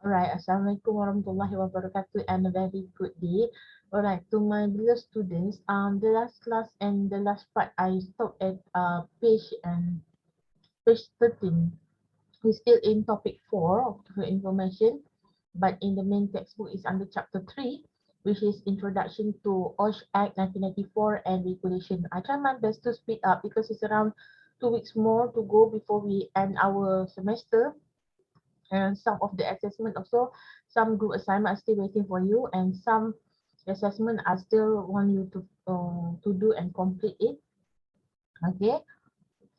Alright, Assalamualaikum warahmatullahi wabarakatuh and a very good day. Alright, to my dear students, the last class and the last part I stopped at page 13. We're still in topic 4 of the information, but in the main textbook is under chapter 3, which is Introduction to OSH Act 1994 and Regulation. I try my best to speed up because it's around 2 weeks more to go before we end our semester, and some of the assessment also, some group assignment are still waiting for you, and some assessment I still want you to do and complete it. Okay,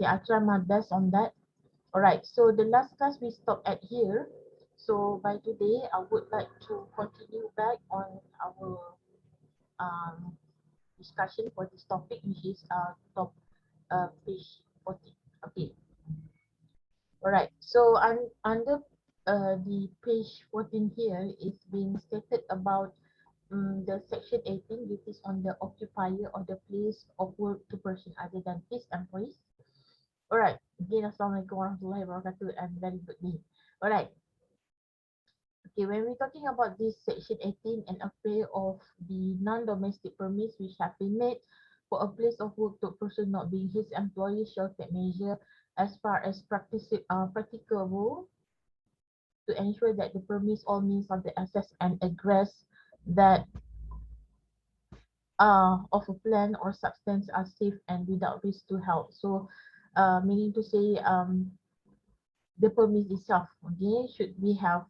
I try my best on that. All right, so the last class we stopped at here. So by today I would like to continue back on our um, discussion for this topic, which is page 40. Okay. All right, so under the page 14 here is being stated about the section 18, which is on the occupier or the place of work to person other than his employees. All right, again, Assalamualaikum warahmatullahi wabarakatuh and very good day. All right, okay, when we're talking about this section 18 and affair of the non-domestic permits which have been made for a place of work to a person not being his employee shall take measure as far as practicable to ensure that the permits all means of the access and egress that of a plan or substance are safe and without risk to health. So, meaning to say, the permit itself, okay, should we have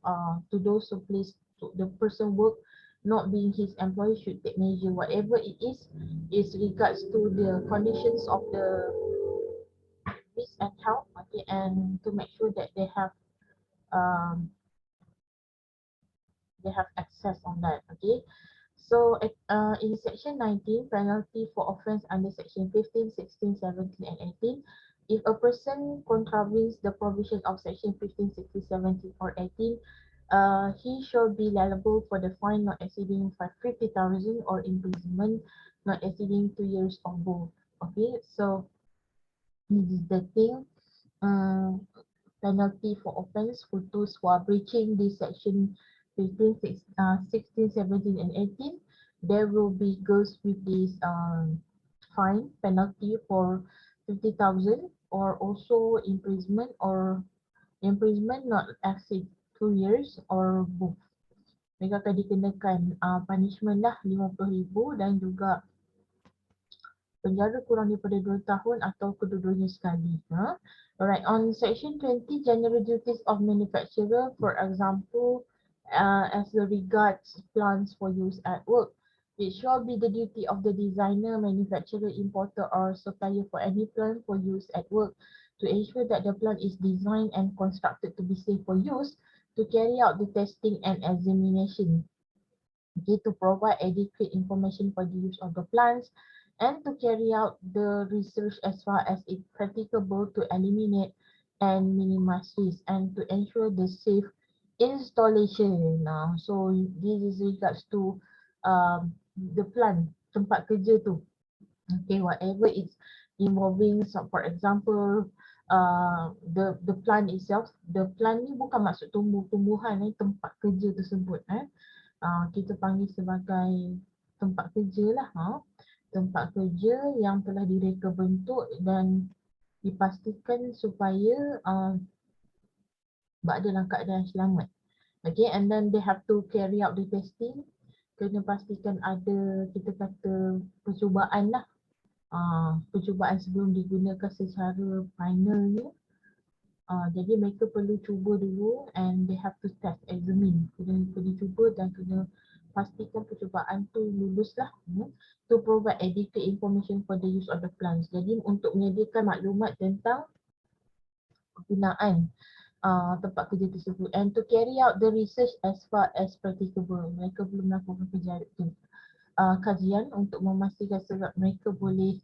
to those who place to the person work not being his employee should take measure whatever it is regards to the conditions of the risk and health, okay, and to make sure that um they have access on that, okay. So in section 19, penalty for offence under section 15, 16, 17 and 18, if a person contravenes the provision of section 15, 16, 17 or 18, he shall be liable for the fine not exceeding 50,000 or imprisonment not exceeding 2 years or both. Okay, so this is the thing. Uh, Penalty for offence for those who are breaching this section 15, 16, 17 and 18. There will be goes with this fine penalty for 50,000 or also imprisonment not exceed 2 years or both. Mereka akan dikenakan punishment lah 50,000 dan juga penjara kurang daripada 2 tahun atau kedua-duanya sekali. Alright, on section 20, general duties of manufacturer, for example, as regards plants for use at work. It shall be the duty of the designer, manufacturer, importer or supplier for any plant for use at work to ensure that the plant is designed and constructed to be safe for use, to carry out the testing and examination, okay, to provide adequate information for the use of the plants, and to carry out the research as far as it practicable to eliminate and minimize risk and to ensure the safe installation. So this is regards to the plant, tempat kerja tu. Okay, whatever it's involving, so for example, the plant itself, the plant ni bukan maksud tumbuh-tumbuhan, tempat kerja tersebut, kita panggil sebagai tempat kerja lah, tempat kerja yang telah direka bentuk dan dipastikan supaya berada dalam keadaan selamat. Okay, and then they have to carry out the testing. Kena pastikan ada, kita kata, percubaan lah. Percubaan sebelum digunakan secara finalnya. Jadi mereka perlu cuba dulu and they have to test, examine. Kena cuba dan kena pastikan percubaan tu lulus lah, to provide adequate information for the use of the plants. Jadi untuk menyediakan maklumat tentang penggunaan tempat kerja tersebut and to carry out the research as far as practicable. Mereka belum melakukan kajian untuk memastikan sebab mereka boleh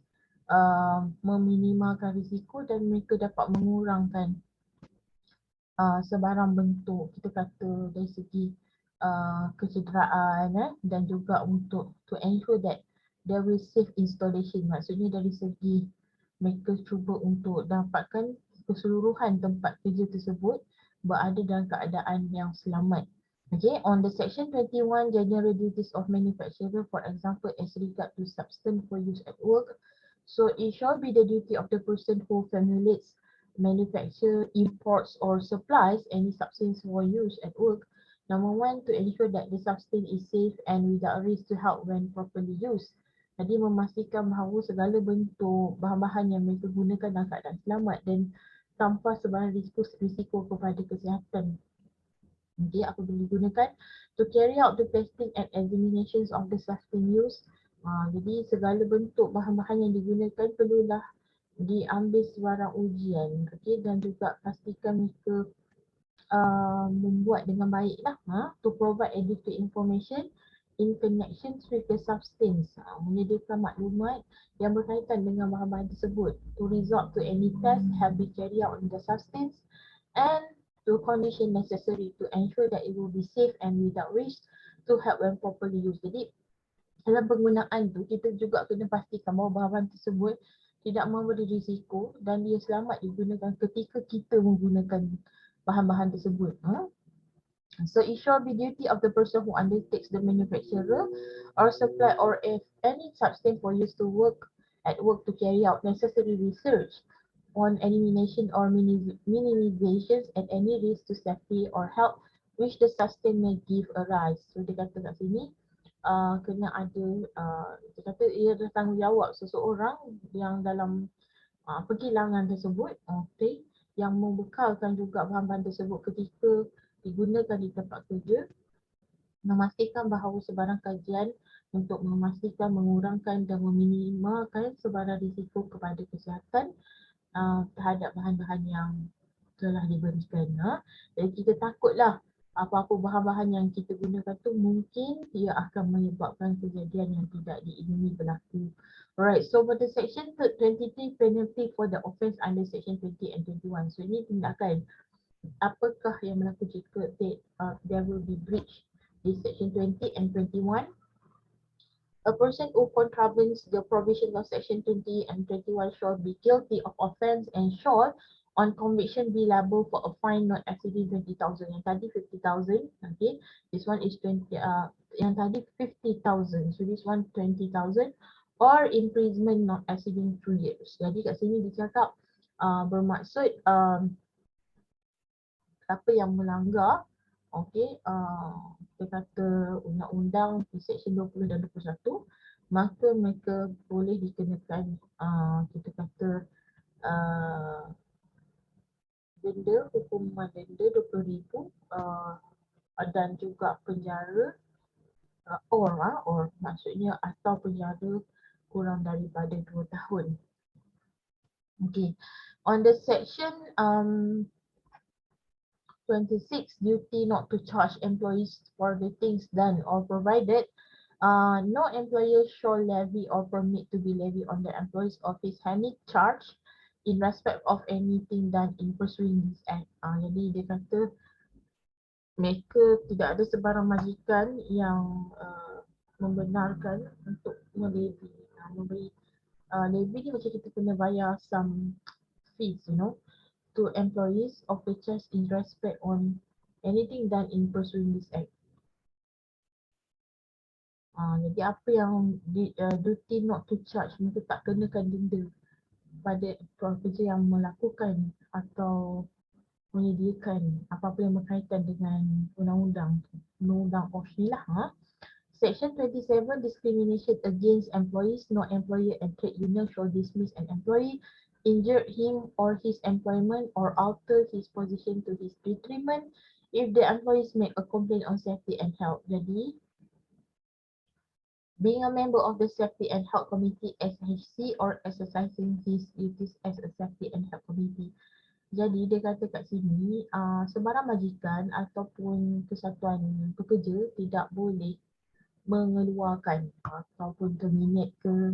meminimalkan risiko dan mereka dapat mengurangkan sebarang bentuk, kita kata dari segi kecederaan, dan juga untuk to ensure that there will safe installation. Maksudnya dari segi mereka cuba untuk dapatkan keseluruhan tempat kerja tersebut berada dalam keadaan yang selamat. Okay, on the section 21, general duties of manufacturer, for example, as regard to substance for use at work. So it shall be the duty of the person who formulates, manufacture, imports or supplies any substance for use at work. Number one, to ensure that the substance is safe and without risk to health when properly used. Jadi memastikan bahawa segala bentuk bahan-bahan yang mereka gunakan dalam keadaan selamat dan tanpa sebarang risiko kepada kesihatan. Okay, apabila digunakan to carry out the testing and examinations of the substance use. Jadi segala bentuk bahan-bahan yang digunakan perlulah diambil sebarang ujian, okay, dan juga pastikan mereka membuat dengan baik lah, to provide adequate information in connection with the substance, menyediakan maklumat yang berkaitan dengan bahan-bahan tersebut, to result to any test have been carried out in the substance and to condition necessary to ensure that it will be safe and without risk to help when properly used. Jadi dalam penggunaan tu kita juga kena pastikan bahawa bahan-bahan tersebut tidak memberi risiko dan dia selamat digunakan ketika kita menggunakan bahan-bahan tersebut. So it shall be duty of the person who undertakes the manufacturer or supply or if any substance for use to work at work to carry out necessary research on elimination or minimizations and any risk to safety or health which the sustain may give a rise. So dia kata kat sini kena ada, dia kata ia adalah tanggungjawab seseorang yang dalam pergilangan tersebut, okay, yang membekalkan juga bahan-bahan tersebut ketika digunakan di tempat kerja, memastikan bahawa sebarang kajian untuk memastikan, mengurangkan dan meminimalkan sebarang risiko kepada kesihatan terhadap bahan-bahan yang telah diberikan. Jadi kita takutlah apa-apa bahan-bahan yang kita gunakan tu mungkin ia akan menyebabkan kejadian yang tidak diingini berlaku. Alright, so for the section 23, penalty for the offence under section 20 and 21. So ini tindakan apakah yang berlaku jika there will be breach di section 20 and 21. A person who contravenes the provisions of section 20 and 21 shall be guilty of offence and shall on conviction be liable for a fine not exceeding 20,000. Yang tadi 50,000, okay. This one is 20. Yang tadi 50,000. So this one 20,000 or imprisonment not exceeding 2 years. Jadi kat sini dicakap bermaksud siapa yang melanggar, okey, kita kata undang-undang di section 20 dan 21, maka mereka boleh dikenakan kita kata denda, hukuman denda 20,000 dan juga penjara or maksudnya atau penjara kurang daripada 2 tahun. Okay, on the section 26, duty not to charge employees for the things done or provided. No employer shall levy or permit to be levied on the employees of his any charge in respect of anything done in pursuing this act. Jadi dia kata mereka tidak ada sebarang majikan yang membenarkan untuk melevy. Memberi levy ni macam kita kena bayar some fees, you know, to employees of the church in respect on anything done in pursuing this act. Jadi apa yang duty not to charge, mereka tak kenakan denda pada pekerja yang melakukan atau menyediakan apa-apa yang berkaitan dengan undang-undang OSH ni lah. Section 27, discrimination against employees. No employer and trade union shall dismiss an employee, injure him or his employment or alter his position to his detriment if the employees make a complaint on safety and health. Jadi, being a member of the Safety and Health Committee SHC or exercising his duties as a Safety and Health Committee. Jadi dia kata kat sini sebarang majikan ataupun kesatuan pekerja tidak boleh mengeluarkan ataupun terminate ke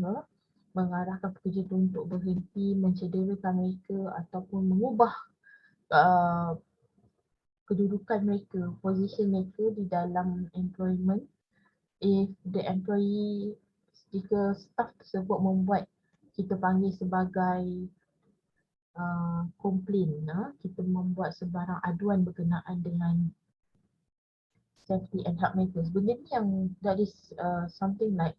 mengarahkan pekerja itu untuk berhenti, mencederakan mereka ataupun mengubah kedudukan mereka, position mereka di dalam employment if the employee, jika staff tersebut membuat kita panggil sebagai komplain, kita membuat sebarang aduan berkenaan dengan safety and health matters. Benda ni yang that is something like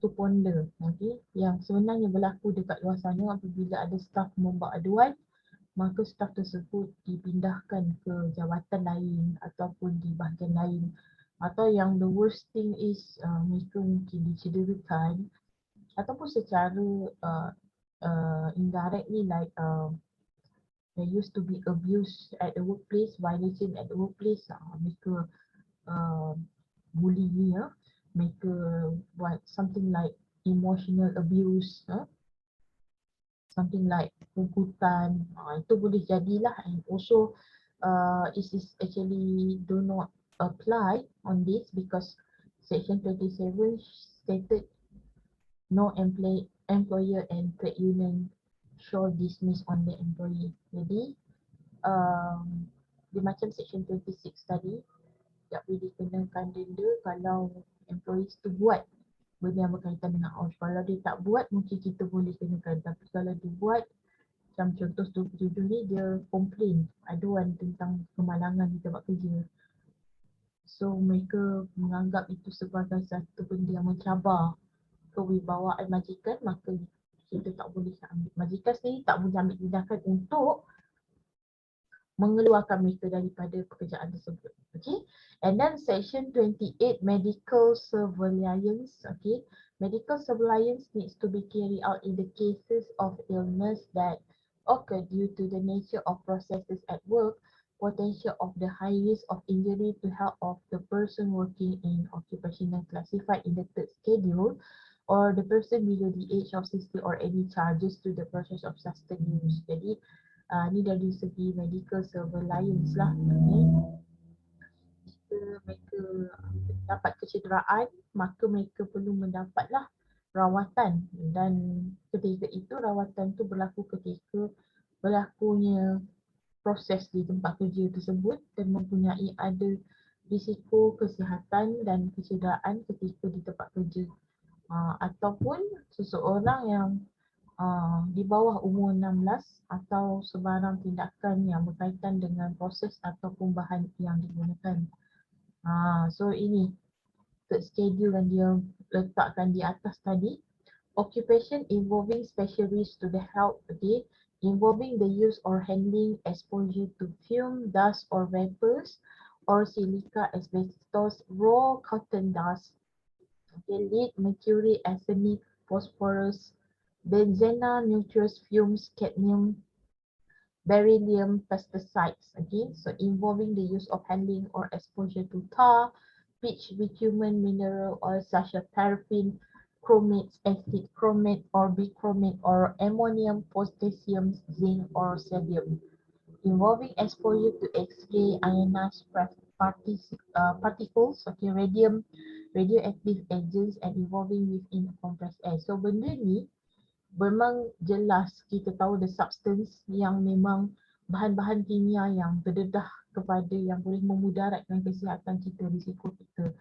to ponder, okay, yang sebenarnya berlaku dekat luar sana apabila ada staf membuat aduan, maka staf tersebut dipindahkan ke jawatan lain ataupun di bahagian lain, atau yang the worst thing is mereka mungkin dicederakan ataupun secara indirectly like there used to be abuse at the workplace, violation at the workplace, mereka bully ni ya, mereka buat something like emotional abuse, something like pungutan, itu boleh jadilah. And also it is actually do not apply on this because section 27 stated no employer and trade union shall dismiss on the employee. Jadi dia macam section 26 tadi, tak boleh dikenakan denda kalau employees tu buat benda yang berkaitan dengan OSH. Kalau dia tak buat mungkin kita boleh kenakan, tapi kalau dia buat, macam contoh 27 ni dia complain, aduan tentang kemalangan di tempat kerja. So mereka menganggap itu sebagai satu benda yang mencabar kewibawaan majikan, maka kita tak boleh ambil, majikan sendiri tak boleh ambil tindakan untuk mengeluarkan mereka daripada pekerjaan tersebut. Okay, and then section 28 medical surveillance. Okay, medical surveillance needs to be carried out in the cases of illness that occur due to the nature of processes at work, potential of the high risk of injury to health of the person working in occupational classified in the third schedule, or the person below the age of 60, or any charges to the process of sustained use. Jadi ni dari segi medical surveillance lah. Jika mereka dapat kecederaan, maka mereka perlu mendapatlah rawatan, dan ketika itu rawatan tu berlaku ketika berlakunya proses di tempat kerja tersebut dan mempunyai ada risiko kesihatan dan kecederaan ketika di tempat kerja. Ataupun seseorang yang di bawah umur 16 atau sebarang tindakan yang berkaitan dengan proses ataupun bahan yang digunakan. So ini third schedule yang dia letakkan di atas tadi. Occupation involving special risk to the health, okay, involving the use or handling, exposure to fume, dust or vapors, or silica, asbestos, raw cotton dust, okay, lead, mercury, arsenic, phosphorus, benzena, nitrous fumes, cadmium, beryllium, pesticides. Okay, so involving the use of handling or exposure to tar, pitch, bitumen, mineral oil such as paraffin, chromates, acid, chromate or bichromate, or ammonium, potassium, zinc or sodium. Involving exposure to X-ray, ionized particles, okay, radium, radioactive agents, and involving within compressed air. So benda ni memang jelas kita tahu the substance yang memang bahan-bahan kimia yang berdedah kepada yang boleh memudaratkan kesihatan kita, risiko kita.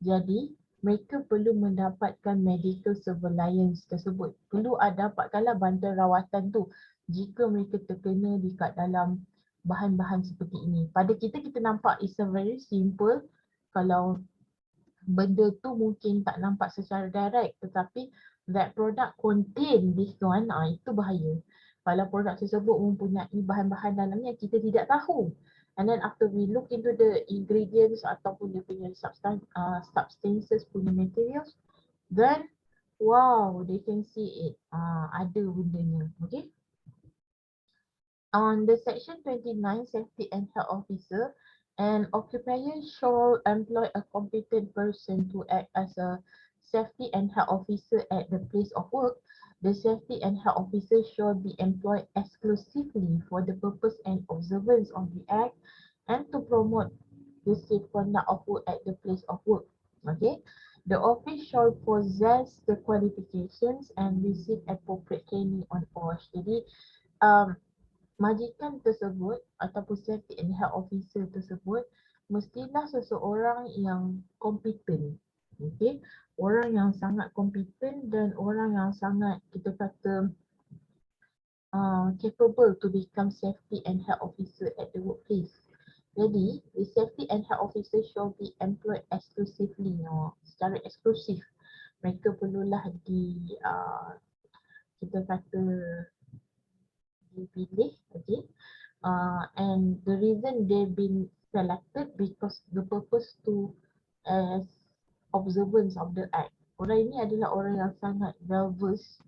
Jadi mereka perlu mendapatkan medical surveillance tersebut. Perlu dapatkanlah bantuan rawatan tu jika mereka terkena dekat dalam bahan-bahan seperti ini. Pada kita nampak it's a very simple, kalau benda tu mungkin tak nampak secara direct, tetapi that product contain this one, itu bahaya. Kalau produk tersebut mempunyai bahan-bahan dalamnya kita tidak tahu. And then after we look into the ingredients ataupun dia punya substances punya materials, then wow, they can see it. Ada bendanya. Okay. On the section 29, safety and health officer, an occupier shall employ a competent person to act as a safety and health officer at the place of work. The safety and health officer shall be employed exclusively for the purpose and observance of the act and to promote the safe conduct of work at the place of work. Okay. The office shall possess the qualifications and receive appropriate training on OSH. Jadi, majikan tersebut ataupun safety and health officer tersebut mestilah seseorang yang kompeten. Okay, orang yang sangat kompeten dan orang yang sangat kita kata capable to become safety and health officer at the workplace. Jadi, the safety and health officer shall be employed exclusively, secara eksklusif. Mereka perlulah kita kata dipilih, okay. And the reason they've been selected because the purpose to as observance of the act. Orang ini adalah orang yang sangat well versed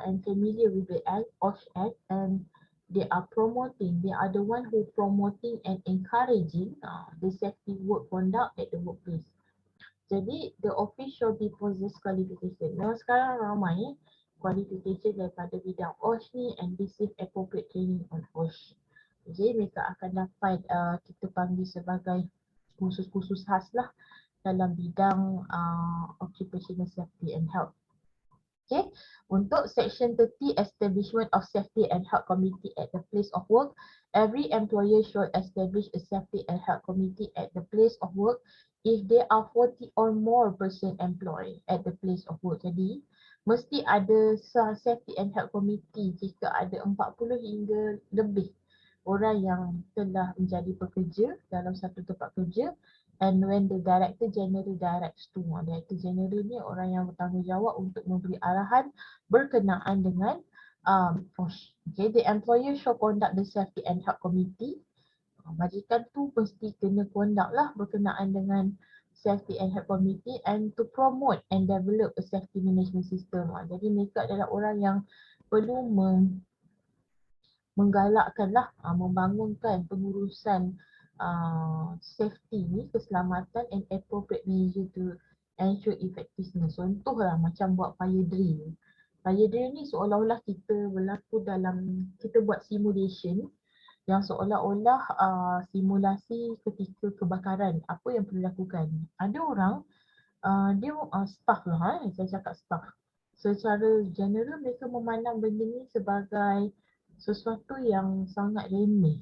and familiar with the act, OSH Act, and they are the one who promoting and encouraging the safety work conduct at the workplace. Jadi the office shall be possess qualification. Now sekarang ramai qualification daripada bidang OSH ni and receive appropriate training on OSH. Jadi mereka akan dapat kita panggil sebagai kursus-kursus khas lah dalam bidang occupational safety and health. Okay, untuk Section 30 Establishment of Safety and Health Committee at the place of work, every employer should establish a safety and health committee at the place of work if there are 40 or more person employed at the place of work. Jadi, mesti ada safety and health committee jika ada 40 hingga lebih orang yang telah menjadi pekerja dalam satu tempat kerja. And when the Director General directs to, Director General ni orang yang bertanggungjawab untuk memberi arahan berkenaan dengan OSH. Okay, the employer shall conduct the safety and health committee. Majikan tu mesti kena conduct lah berkenaan dengan safety and health committee and to promote and develop a safety management system. Jadi mereka adalah orang yang perlu menggalakkanlah, membangunkan pengurusan safety ni, keselamatan and appropriate measure to ensure effectiveness. Contohlah macam buat fire drill. Fire drill ni seolah-olah kita berlaku dalam, kita buat simulation yang seolah-olah simulasi ketika kebakaran. Apa yang perlu dilakukan? Ada orang, dia staff lah, saya cakap staff. Secara general mereka memandang benda ni sebagai sesuatu yang sangat remeh.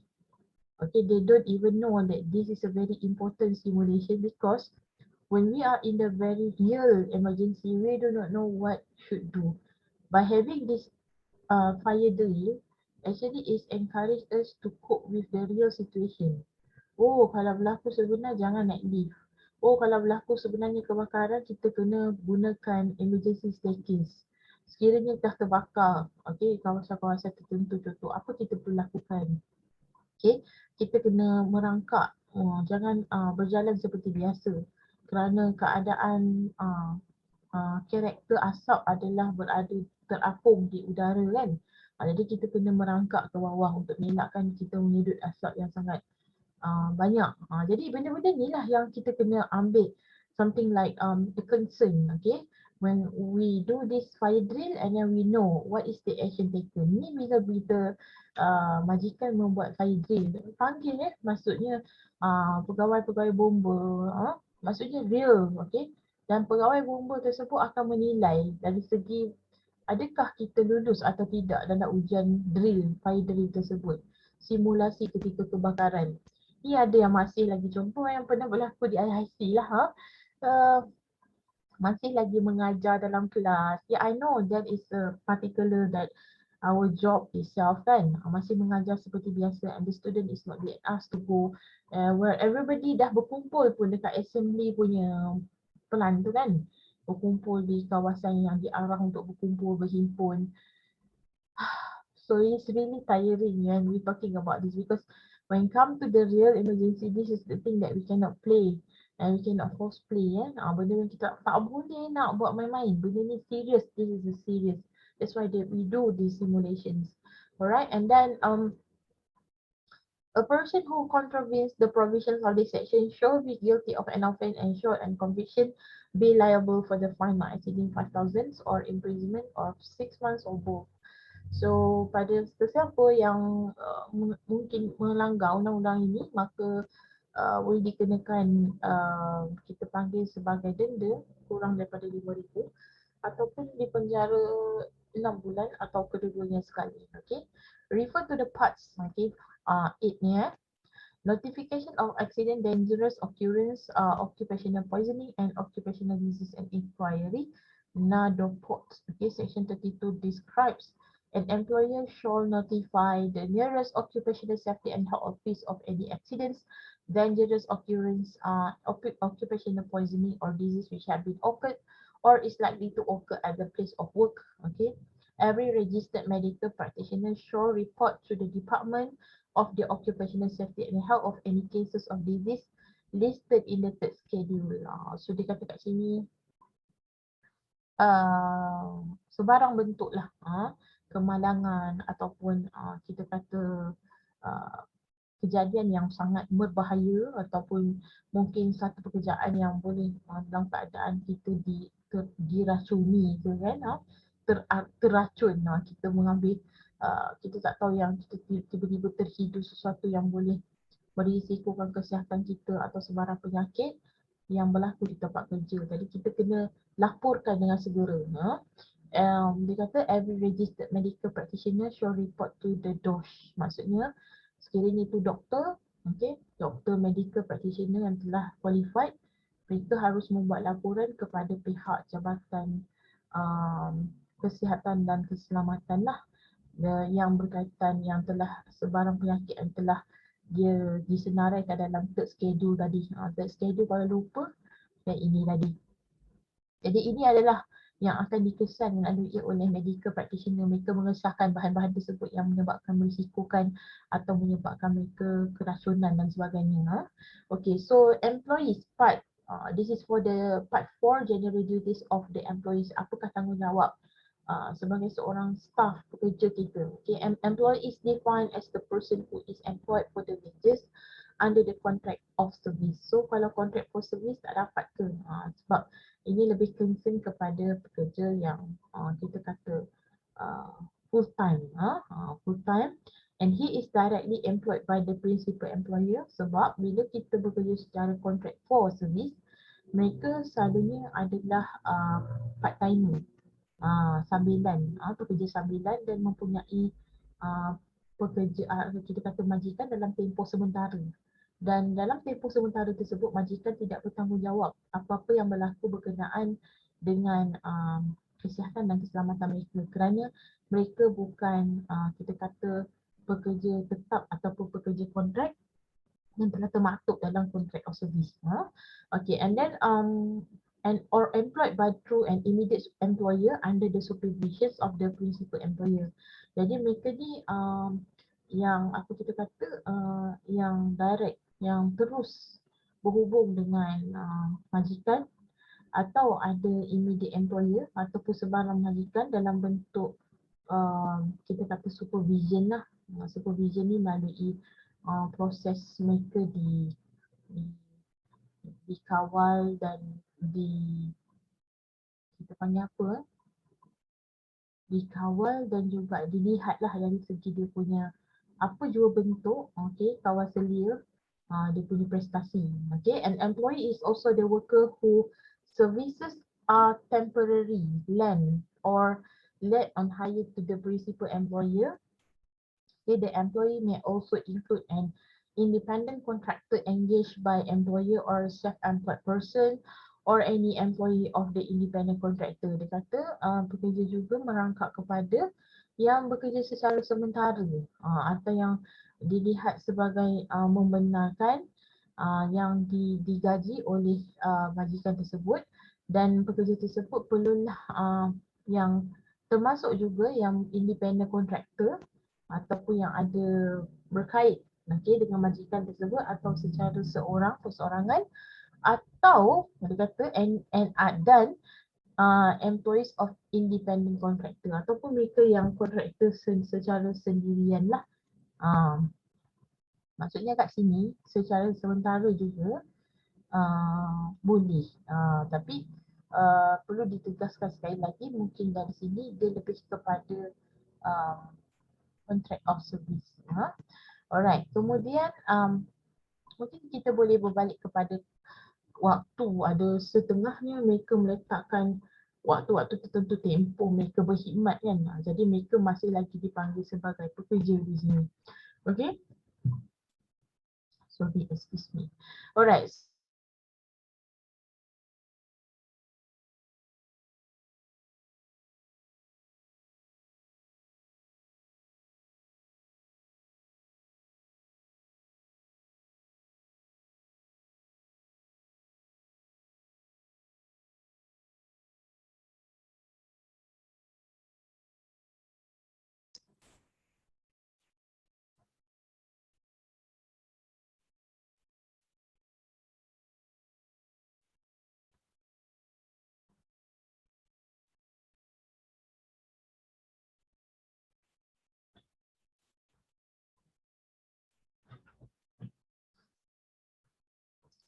Okay, they don't even know that this is a very important simulation because when we are in the very real emergency, we do not know what should do. By having this fire drill, actually is encourage us to cope with the real situation. Oh, kalau berlaku sebenar jangan naik lift. Oh, kalau berlaku sebenarnya kebakaran, kita kena gunakan emergency staircase. Sekiranya dah terbakar, okay, kawasan-kawasan tertentu contoh, apa kita perlu lakukan? Okay, kita kena merangkak, jangan berjalan seperti biasa kerana keadaan karakter asap adalah berada terapung di udara kan. Jadi kita kena merangkak ke bawah untuk mengelakkan kita menyedut asap yang sangat banyak. Jadi benda-benda ni lah yang kita kena ambil something like the concern, okay. When we do this fire drill and then we know what is the action taken. Ni bila majikan membuat fire drill, panggil maksudnya pegawai-pegawai bomba, maksudnya real, okay. Dan pegawai bomba tersebut akan menilai dari segi adakah kita lulus atau tidak dalam ujian drill, fire drill tersebut. Simulasi ketika kebakaran. Ni ada yang masih lagi, contoh yang pernah berlaku di IIC lah, masih lagi mengajar dalam kelas. Yeah, I know that is a particular that our job itself kan, masih mengajar seperti biasa and the student is not being asked to go where everybody dah berkumpul pun dekat assembly punya pelan tu kan, berkumpul di kawasan yang diarang untuk berkumpul, berhimpun. So it's really tiring when we talking about this because when come to the real emergency, this is the thing that we cannot play and we cannot force play. Benda yang kita tak boleh nak buat main-main. Benda ni serious, this is a serious. That's why we do these simulations. Alright, and then a person who contravenes the provisions of this section shall be guilty of an offence and shall and conviction be liable for the fine not exceeding 5,000 or imprisonment of 6 months or both. So pada sesiapa yang mungkin melanggar undang-undang ini, maka boleh dikenakan kita panggil sebagai denda kurang daripada RM5,000 ataupun dipenjara 6 bulan atau kedua-duanya sekali. Okay, refer to the parts, okay, 8 ni notification of accident, dangerous occurrence, occupational poisoning and occupational disease and inquiry, NADOPOT. Okay, section 32 describes An employer shall notify the nearest occupational safety and health office of any accidents, dangerous occurrence, occupational poisoning or disease which have been occurred or is likely to occur at the place of work. Okay. Every registered medical practitioner shall report to the Department of the Occupational Safety and Health of any cases of disease listed in the third schedule. So dia kata kat sini sebarang bentuk lah kemalangan ataupun kita kata kejadian yang sangat berbahaya ataupun mungkin satu pekerjaan yang boleh dalam keadaan kita diracuni ke kan, terracun, kita mengambil kita tak tahu yang kita tiba-tiba terhidu sesuatu yang boleh merisikokan kesihatan kita atau sebarang penyakit yang berlaku di tempat kerja. Jadi kita kena laporkan dengan segera. Dia kata every registered medical practitioner shall report to the DOSH. Maksudnya sekiranya itu doktor, okay, doktor medical practitioner yang telah qualified, mereka harus membuat laporan kepada pihak Jabatan Kesihatan dan Keselamatan lah, yang berkaitan yang telah sebarang penyakit yang telah dia disenaraikan dalam third schedule tadi. Third schedule kalau lupa, dan ini tadi. Jadi ini adalah yang akan dikesan melalui oleh medical practitioner. Mereka mengesahkan bahan-bahan tersebut yang menyebabkan merisikokan atau menyebabkan mereka keracunan dan sebagainya. Okay, so employees part. This is for the part 4, general duties of the employees. Apakah tanggungjawab sebagai seorang staff pekerja kita? Okay, employee is defined as the person who is employed for the wages under the contract of service. So kalau contract for service tak dapat ke? Sebab ini lebih concern kepada pekerja yang kita kata full time, full time, and he is directly employed by the principal employer. Sebab bila kita bekerja secara contract for service, mereka selalunya adalah part timer, sambilan, pekerja sambilan dan mempunyai pekerja kita kata majikan dalam tempoh sementara. Dan dalam tempoh sementara tersebut majikan tidak bertanggungjawab apa-apa yang berlaku berkenaan dengan kesihatan dan keselamatan mereka, kerana mereka bukan kita kata pekerja tetap ataupun pekerja kontrak yang telah termaktub dalam contract of service. Okay, and then or employed by through an immediate employer under the supervision of the principal employer. Jadi mereka ni yang apa kita kata yang direct, yang terus berhubung dengan majikan atau ada immediate employer ataupun sebarang majikan dalam bentuk kita kata supervision lah. Supervision ni melalui proses mereka dikawal dan kita panggil apa, dikawal dan juga dilihatlah dari segi dia punya apa jua bentuk, okay, kawal selia dia punya prestasi. Okay, an employee is also the worker who services are temporary lent or let on hire to the principal employer. Okay, the employee may also include an independent contractor engaged by employer or self-employed person or any employee of the independent contractor. Dia kata pekerja juga merangkap kepada yang bekerja secara sementara atau yang dilihat sebagai membenarkan yang digaji oleh majikan tersebut, dan pekerja tersebut perlulah yang termasuk juga yang independent contractor ataupun yang ada berkait dengan majikan tersebut atau secara perseorangan, atau dia kata dan employees of independent contractor ataupun mereka yang kontraktor secara sendirian lah. Maksudnya kat sini secara sementara juga boleh, tapi perlu ditegaskan sekali lagi, mungkin dari sini dia lebih kepada contract of service. Alright, kemudian mungkin kita boleh berbalik kepada waktu. Ada setengahnya mereka meletakkan waktu-waktu tertentu tempoh mereka berkhidmat kan. Jadi mereka masih lagi dipanggil sebagai pekerja di sini. Okay. Sorry, excuse me. Alright.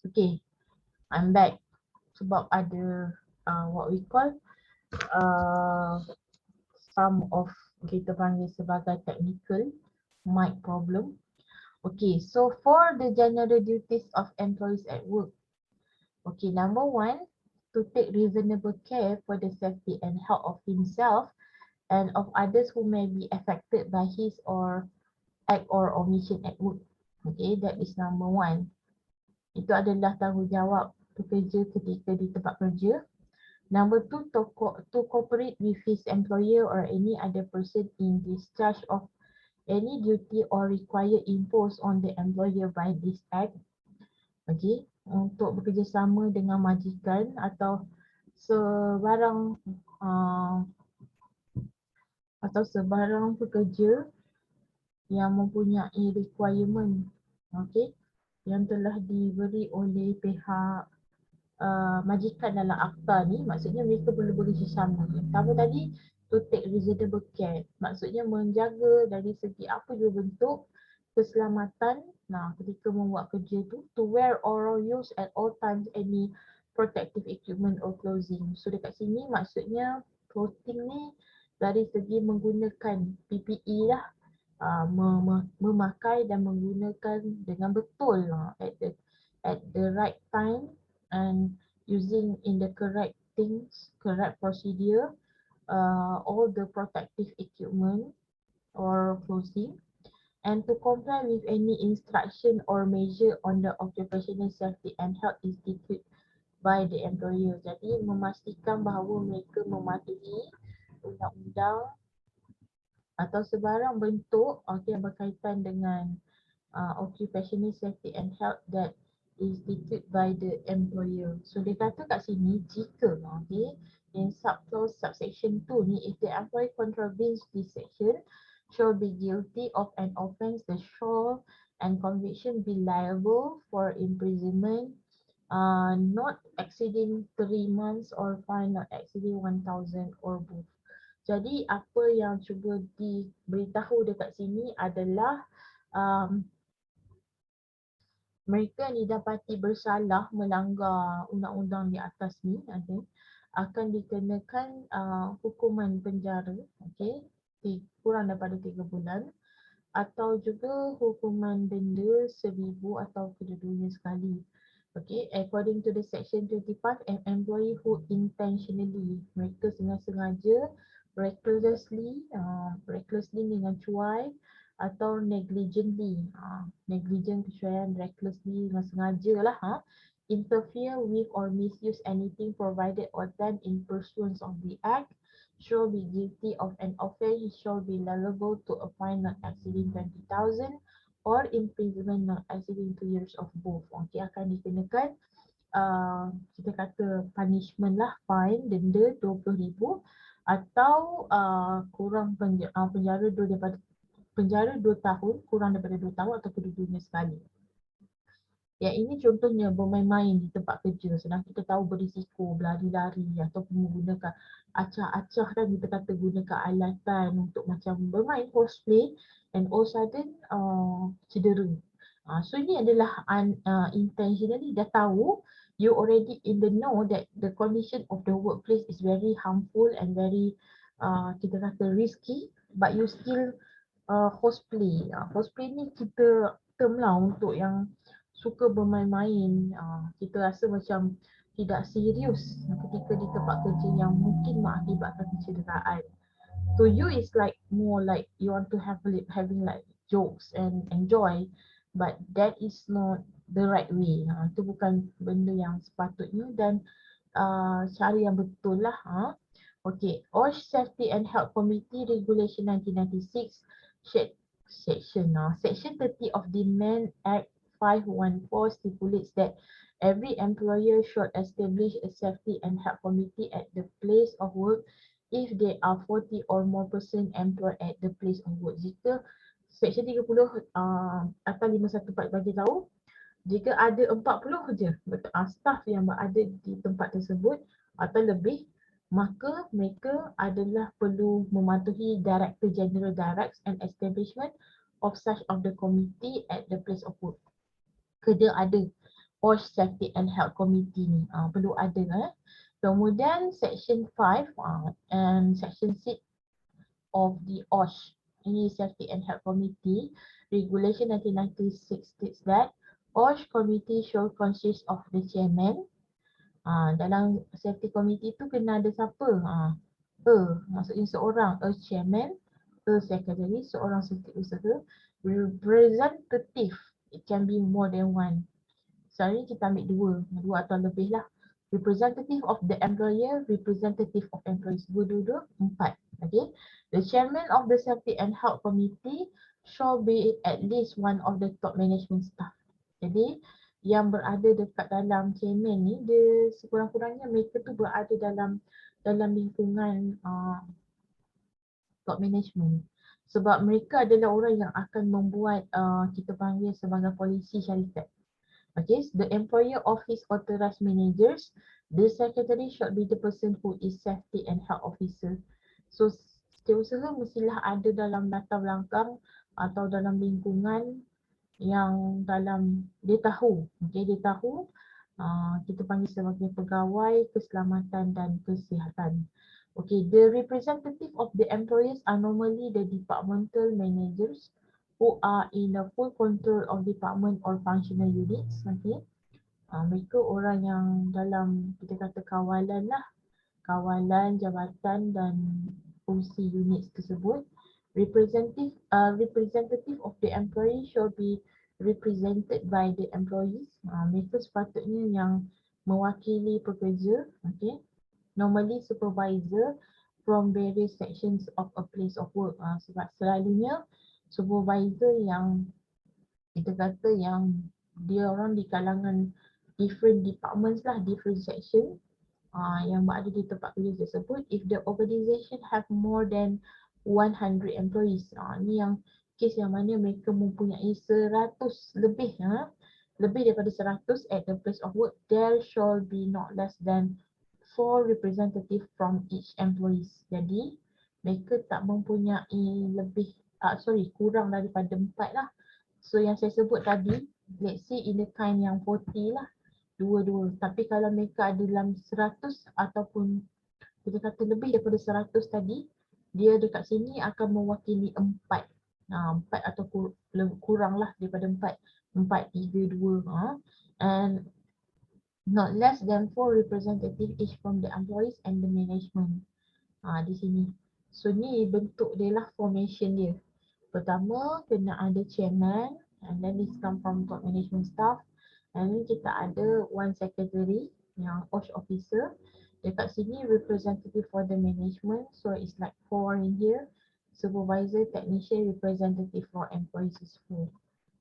Okay, I'm back sebab ada what we call some of kita panggil sebagai technical mic problem. Okay, so for the general duties of employees at work. Okay, number one, to take reasonable care for the safety and health of himself and of others who may be affected by his or act or omission at work. Okay, that is number one. Itu adalah tanggungjawab pekerja ketika di tempat kerja. Number two, to cooperate with his employer or any other person in discharge of any duty or require imposed on the employer by this act. Okay, untuk bekerjasama dengan majikan atau sebarang pekerja yang mempunyai requirement, okay, yang telah diberi oleh pihak majikan dalam akta ni, maksudnya mereka perlu bekerjasama. Yang pertama tadi, to take reasonable care, maksudnya menjaga dari segi apa juga bentuk keselamatan ketika membuat kerja tu, to wear or use at all times any protective equipment or clothing. So dekat sini maksudnya clothing ni dari segi menggunakan PPE lah, memakai dan menggunakan dengan betul at the right time and using in the correct things, correct procedure, all the protective equipment or clothing, and to comply with any instruction or measure on the occupational safety and health institute by the employer. Jadi memastikan bahawa mereka mematuhi undang-undang atau sebarang bentuk yang berkaitan dengan occupational safety and health that instituted by the employer. So dia kata kat sini, jika in subclause subsection 2 ni, if the employee contravenes this section, shall be guilty of an offence, the shall and conviction be liable for imprisonment not exceeding 3 months or fine not exceeding 1,000 or both. Jadi apa yang cuba diberitahu dekat sini adalah mereka didapati bersalah melanggar undang-undang di atas ni, akan dikenakan hukuman penjara, kurang daripada 3 bulan, atau juga hukuman denda 1,000 atau kedua-duanya sekali. According to the section 25, an employee who intentionally, mereka sengaja, recklessly dengan cuai, atau negligently, negligent kecuaian, recklessly dengan sengaja lah, interfere with or misuse anything provided or done in pursuance of the act, shall be guilty of an offence, shall be liable to a fine not exceeding 20,000 or imprisonment not exceeding 2 years of both. Akan dikenakan kita kata punishment lah, fine, denda 20,000 atau kurang penjara 2 tahun, kurang daripada 2 tahun atau kedua-duanya sekali. Yang ini contohnya bermain-main di tempat kerja, sedang kita tahu berisiko, berlari-lari ataupun menggunakan acah-acah, kan kita kata gunakan alatan untuk macam bermain cosplay and all sudden cedera. So ini adalah intentionally, dah tahu, you already in the know that the condition of the workplace is very harmful and very kita kata risky, but you still cosplay. Cosplay ni kita term lah untuk yang suka bermain-main. Kita rasa macam tidak serius ketika di tempat kerja yang mungkin mengakibatkan kecederaan. To you is like more like you want to having like jokes and enjoy, but that is not the right way. Itu bukan benda yang sepatutnya dan cara yang betul lah. OSH Safety and Health Committee Regulation 1996 Section 30 of the Men Act 514 stipulates that every employer should establish a safety and health committee at the place of work if there are 40 or more person employed at the place of work. Jika Section 30 atau 514 bagi tahu, jika ada 40 je staff yang berada di tempat tersebut atau lebih, maka mereka adalah perlu mematuhi Director General Directs and Establishment of such of the committee at the place of work. Kena ada OSH Safety and Health Committee ni. Perlu ada. Kemudian Section 5 and Section 6 of the OSH, ini Safety and Health Committee, Regulation 1996 states that OSH Committee shall consist of the chairman. Dalam Safety Committee tu kena ada siapa? Maksudnya seorang, a chairman, a secretary, seorang setiausaha, representative, it can be more than one. Sekarang kita ambil dua atau lebih lah. Representative of the employer, representative of employees. Dua, empat. Okay. The chairman of the Safety and Health Committee shall be at least one of the top management staff. Jadi yang berada dekat dalam chairman ni, dia sekurang-kurangnya mereka tu berada dalam lingkungan top management. Sebab mereka adalah orang yang akan membuat kita panggil sebagai polisi syarikat. Okay, the employer of his authorized managers, the secretary should be the person who is safety and health officer. So setiausaha mestilah ada dalam latar belakang atau dalam lingkungan yang dalam dia tahu, okay, dia tahu kita panggil sebagai pegawai keselamatan dan kesihatan. Okay, the representative of the employers are normally the departmental managers who are in the full control of department or functional units. Okay, mereka orang yang dalam kita kata kawalan lah, kawalan jabatan dan fungsi unit tersebut. Representative of the employee shall be represented by the employees. Mereka sepatutnya yang mewakili pekerja. Okay, normally supervisor from various sections of a place of work. Sebab selalunya supervisor yang kita kata yang dia orang di kalangan different departments lah, different section yang berada di tempat kerja tersebut. If the organisation have more than 100 employees, ni yang kes yang mana mereka mempunyai 100 lebih, lebih daripada 100 at the place of work, there shall be not less than 4 representative from each employees. Jadi mereka tak mempunyai lebih, kurang daripada 4 lah. So yang saya sebut tadi, let's say in the kind yang 40 lah, dua. Tapi kalau mereka ada dalam 100 ataupun kita kata lebih daripada 100 tadi, dia dekat sini akan mewakili 4. 4 atau kurang lah daripada 4. 4, 3, 2. And not less than 4 representative each from the employees and the management. Di sini. So ni bentuk dia lah, formation dia. Pertama kena ada chairman, and then this come from top management staff, and then kita ada one secretary yang OSH officer. Dekat sini representative for the management, so it's like 4 in here. Supervisor, technician, representative for employees is 4.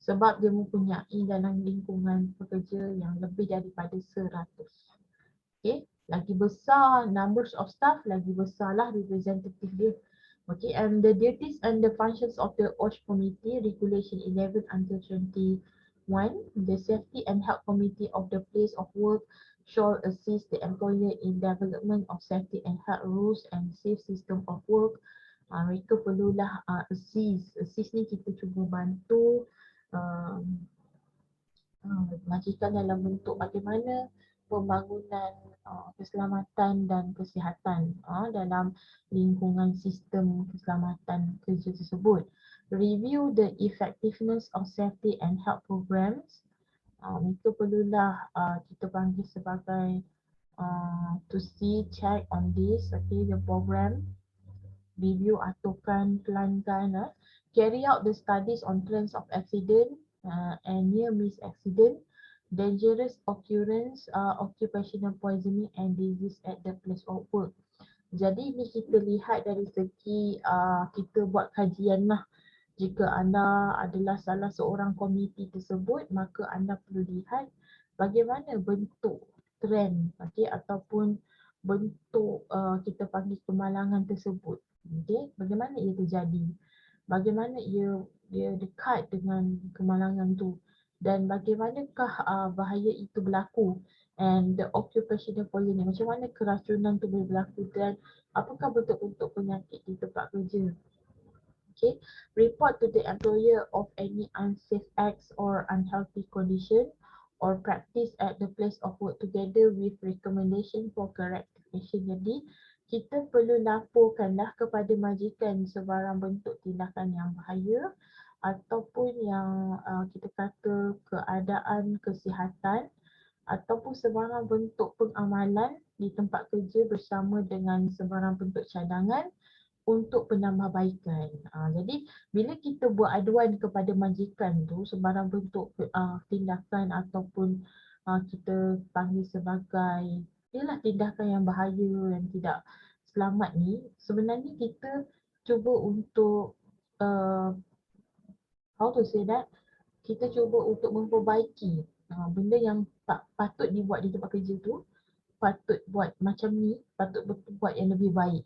Sebab dia mempunyai dalam lingkungan pekerja yang lebih daripada 100. Okay, lagi besar numbers of staff, lagi besarlah representative dia. Okay, and the duties and the functions of the OSH Committee, Regulation 11 until 21, the Safety and Health Committee of the place of work shall assist the employer in development of safety and health rules and safe system of work. Mereka perlulah assist. Assist ni kita cuba bantu majikan dalam bentuk bagaimana pembangunan keselamatan dan kesihatan dalam lingkungan sistem keselamatan kerja tersebut. Review the effectiveness of safety and health programs. Mereka perlulah kita panggil sebagai to see, check on this, okay, the program. Review, aturkan, pelankan. Carry out the studies on trends of accident and near miss accident, dangerous occurrence, occupational poisoning and disease at the place of work. Jadi ni kita lihat dari segi kita buat kajian lah. Jika anda adalah salah seorang komiti tersebut, maka anda perlu lihat bagaimana bentuk trend, okay, ataupun bentuk kita panggil kemalangan tersebut. Okay, bagaimana ia terjadi, bagaimana ia dekat dengan kemalangan tu, dan bagaimanakah bahaya itu berlaku, and the occupational poisoning, macam mana keracunan tu boleh berlaku, dan apakah bentuk-bentuk penyakit di tempat kerja. Okay, report to the employer of any unsafe acts or unhealthy condition or practice at the place of work together with recommendation for corrective action. Jadi kita perlu laporkanlah kepada majikan sebarang bentuk tindakan yang bahaya ataupun yang kita kata keadaan kesihatan ataupun sebarang bentuk pengamalan di tempat kerja bersama dengan sebarang bentuk cadangan untuk penambahbaikan. Jadi bila kita buat aduan kepada majikan tu sebarang bentuk tindakan ataupun kita panggil sebagai ialah tindakan yang bahaya dan tidak selamat ni, sebenarnya kita cuba untuk how to say that, kita cuba untuk memperbaiki benda yang tak patut dibuat di tempat kerja tu, patut buat macam ni, patut buat yang lebih baik.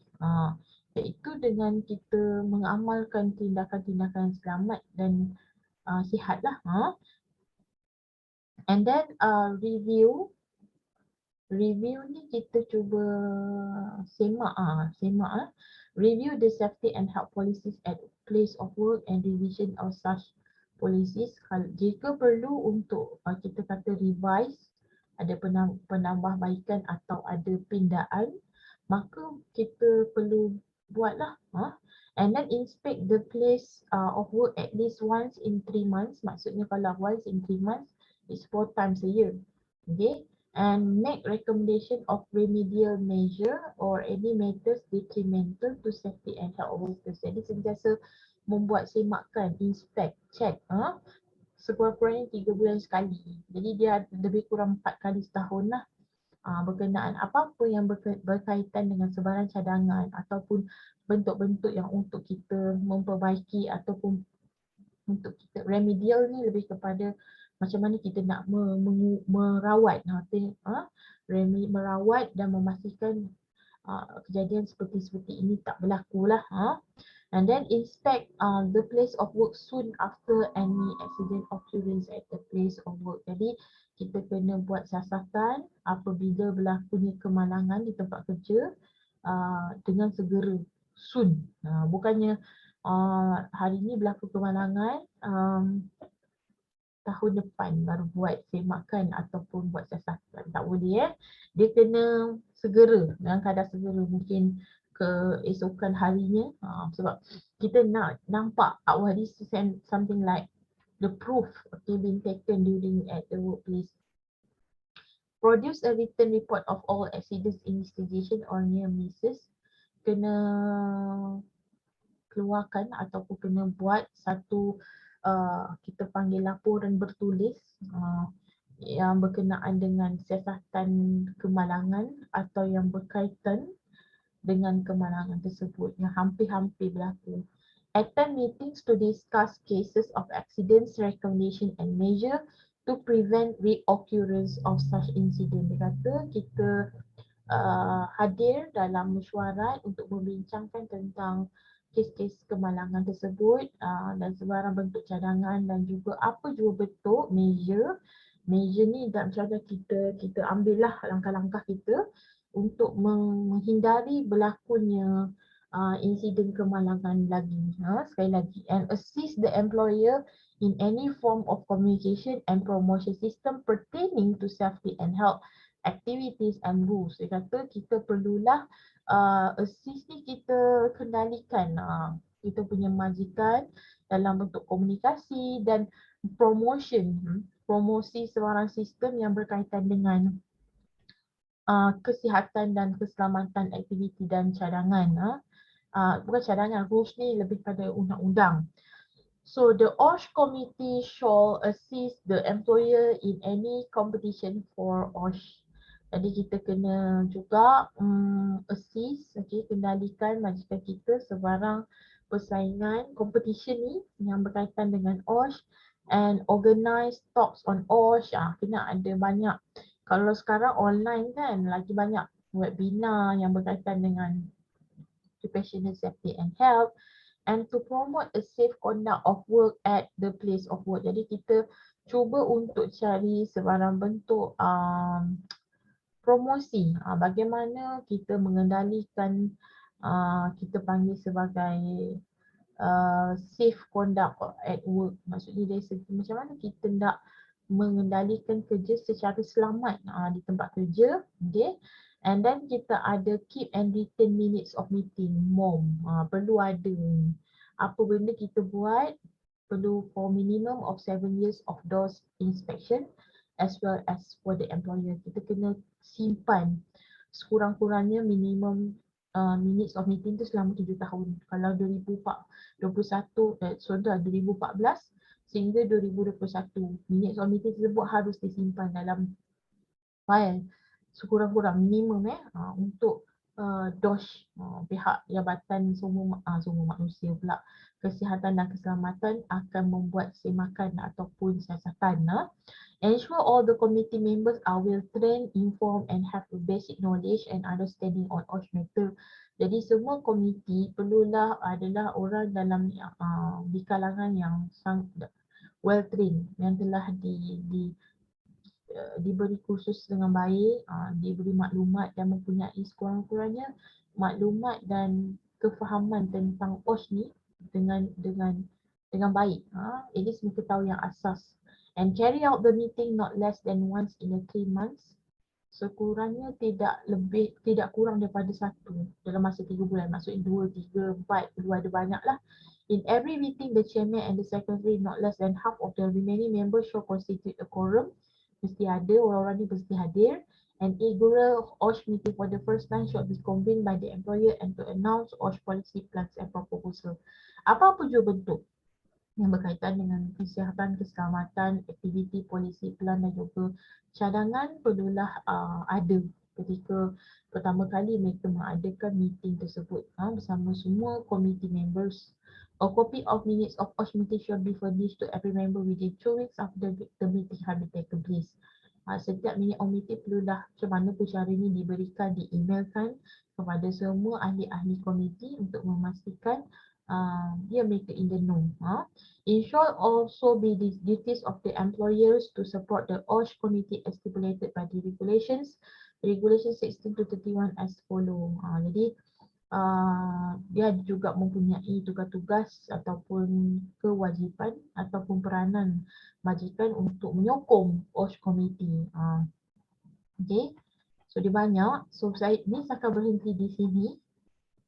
Iaitu dengan kita mengamalkan tindakan-tindakan selamat dan sihat lah. And then review ni kita cuba semak review the safety and health policies at place of work and revision of such policies. Jika perlu untuk kita kata revise, ada penambahbaikan atau ada pindaan, maka kita perlu buatlah. And then inspect the place of work at least once in 3 months. Maksudnya kalau once in 3 months, it's 4 times a year. Okay. And make recommendation of remedial measure or any matters detrimental to safety and health of workers. Jadi sentiasa membuat semakan, inspect, check sekurang-kurangnya 3 bulan sekali. Jadi dia lebih kurang 4 kali setahun lah. Berkenaan apa-apa yang berkaitan dengan sebarang cadangan ataupun bentuk-bentuk yang untuk kita memperbaiki ataupun untuk kita remedial ni lebih kepada macam mana kita nak merawat merawat dan memastikan kejadian seperti ini tak berlaku lah. And then inspect the place of work soon after any accident occurrence at the place of work. Jadi kita kena buat siasatan apabila berlakunya kemalangan di tempat kerja dengan segera, soon. Bukannya hari ni berlaku kemalangan, tahun depan baru buat semakan ataupun buat siasatan. Tak boleh Dia kena segera, dalam kadar segera, mungkin keesokan harinya. Sebab kita nak nampak this is something like the proof being taken during at the workplace. Produce a written report of all accidents, investigation or near misses. Kena keluarkan ataupun kena buat satu kita panggil laporan bertulis yang berkenaan dengan siasatan kemalangan atau yang berkaitan dengan kemalangan tersebut yang hampir-hampir berlaku. Attend meetings to discuss cases of accidents, recommendation and measure to prevent reoccurrence of such incident. Dia kata kita hadir dalam mesyuarat untuk membincangkan tentang kes-kes kemalangan tersebut dan sebarang bentuk cadangan dan juga apa juga bentuk measure ni dalam cara kita ambillah langkah-langkah kita untuk menghindari berlakunya insiden kemalangan lagi. Sekali lagi, and assist the employer in any form of communication and promotion system pertaining to safety and health activities and rules. Dia kata kita perlulah assist ni kita kendalikan kita punya majikan dalam bentuk komunikasi dan promosi sebarang sistem yang berkaitan dengan kesihatan dan keselamatan aktiviti dan cadangan. Bukan cadangan, rules ni lebih pada undang-undang. So the OSH committee shall assist the employer in any competition for OSH. Jadi kita kena juga assist, kendalikan majikan kita sebarang persaingan competition ni yang berkaitan dengan OSH and organize talks on OSH. Kena ada banyak. Kalau sekarang online kan lagi banyak webinar yang berkaitan dengan occupational safety and health and to promote a safe conduct of work at the place of work. Jadi kita cuba untuk cari sebarang bentuk promosi bagaimana kita mengendalikan kita panggil sebagai safe conduct at work. Maksudnya dari segi macam mana kita nak mengendalikan kerja secara selamat di tempat kerja. Okay. And then kita ada keep and retain minutes of meeting, MOM. Perlu ada ni. Apa benda kita buat, perlu for minimum of 7 years of those inspection as well as for the employer. Kita kena simpan sekurang-kurangnya minimum minutes of meeting tu selama 7 tahun. Kalau 2014 sehingga 2021, minutes of meeting tersebut harus disimpan dalam file sekurang-kurang minimum untuk DOSH, pihak Jabatan Sumber Manusia pula, Kesihatan dan Keselamatan akan membuat semakan ataupun siasatan. Ensure all the committee members are well trained, informed and have a basic knowledge and understanding on OSH matter. Jadi semua komiti perlulah adalah orang dalam di kalangan yang sangat well trained, yang telah diberi kursus dengan baik, diberi maklumat dan mempunyai sekurang-kurangnya maklumat dan kefahaman tentang OSH ni dengan baik. At least mereka tahu yang asas. And carry out the meeting not less than once in a 3 months. Sekurangnya tidak kurang daripada satu dalam masa 3 bulan. Maksudnya 2, 3, 4, perlu ada banyak lah. In every meeting, the chairman and the secretary not less than half of the remaining members shall constitute a quorum. Mesti ada, orang-orang ni mesti hadir. An inaugural OSH meeting for the first time should be convened by the employer and to announce OSH policy plans and proposal. Apa-apa jua bentuk yang berkaitan dengan kesihatan, keselamatan, aktiviti, polisi, plan dan juga cadangan perlulah ada ketika pertama kali mereka mengadakan meeting tersebut bersama semua committee members. A copy of minutes of OSH meeting should be furnished to every member within 2 weeks after the meeting had taken place. Setiap minit of meeting perlulah macam mana pun caranya diberikan, di-emailkan kepada semua ahli-ahli komiti untuk memastikan dia mereka in the know. It shall also be the duties of the employers to support the OSH committee as stipulated by the regulations. Regulation 16 to 31 as follow. Jadi dia juga mempunyai tugas-tugas ataupun kewajipan ataupun peranan majikan untuk menyokong OSH committee. Okay. So dia banyak. So saya akan berhenti di sini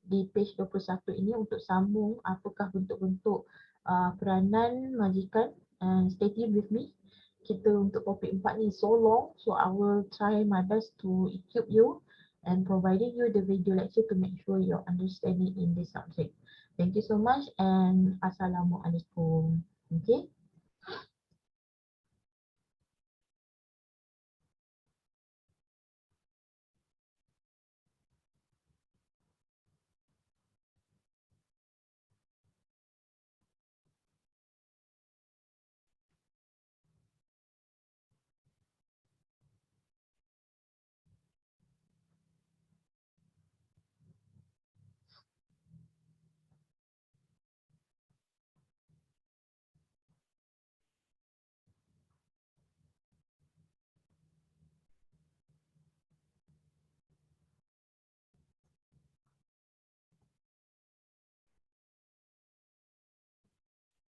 di page 21 ini untuk sambung apakah bentuk-bentuk peranan majikan, and stay tuned with me. Kita untuk topik 4 ni so long, so I will try my best to equip you and providing you the video lecture to make sure you're understanding in this subject. Thank you so much and Assalamualaikum. Okay.